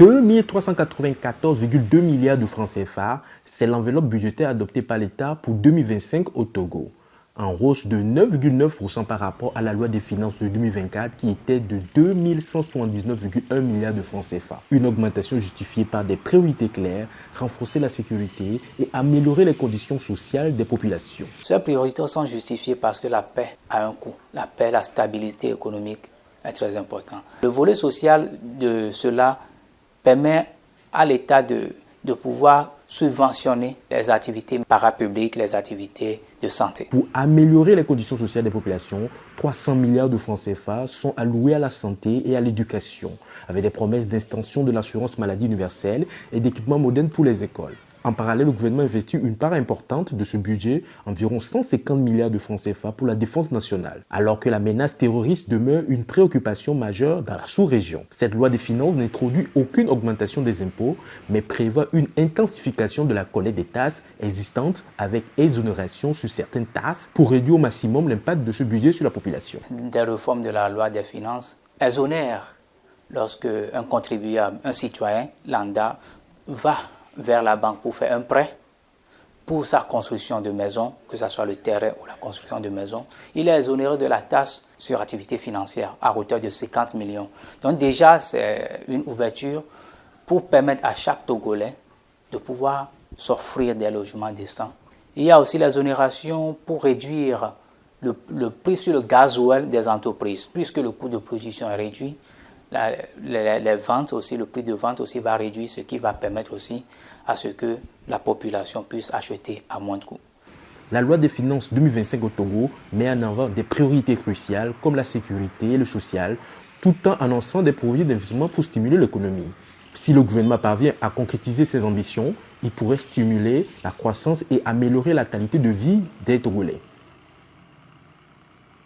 2394,2 milliards de francs CFA, c'est l'enveloppe budgétaire adoptée par l'État pour 2025 au Togo, en hausse de 9,9% par rapport à la loi des finances de 2024 qui était de 2179,1 milliards de francs CFA. Une augmentation justifiée par des priorités claires, renforcer la sécurité et améliorer les conditions sociales des populations. Ces priorités sont justifiées parce que la paix a un coût. La paix, la stabilité économique est très importante. Le volet social de cela permet à l'État de pouvoir subventionner les activités parapubliques, les activités de santé. Pour améliorer les conditions sociales des populations, 300 milliards de francs CFA sont alloués à la santé et à l'éducation, avec des promesses d'extension de l'assurance maladie universelle et d'équipements modernes pour les écoles. En parallèle, le gouvernement investit une part importante de ce budget, environ 150 milliards de francs CFA pour la défense nationale, alors que la menace terroriste demeure une préoccupation majeure dans la sous-région. Cette loi des finances n'introduit aucune augmentation des impôts, mais prévoit une intensification de la collecte des taxes existantes avec exonération sur certaines taxes pour réduire au maximum l'impact de ce budget sur la population. Des réformes de la loi des finances exonèrent lorsque un contribuable, un citoyen lambda, va vers la banque pour faire un prêt pour sa construction de maison, que ce soit le terrain ou la construction de maison, il est exonéré de la taxe sur activité financière à hauteur de 50 millions. Donc déjà, c'est une ouverture pour permettre à chaque Togolais de pouvoir s'offrir des logements décents. Il y a aussi l'exonération pour réduire le prix sur le gasoil des entreprises, puisque le coût de production est réduit. Les ventes aussi, le prix de vente aussi va réduire, ce qui va permettre aussi à ce que la population puisse acheter à moins de coût. La loi des finances 2025 au Togo met en avant des priorités cruciales comme la sécurité et le social, tout en annonçant des projets d'investissement pour stimuler l'économie. Si le gouvernement parvient à concrétiser ses ambitions, il pourrait stimuler la croissance et améliorer la qualité de vie des Togolais.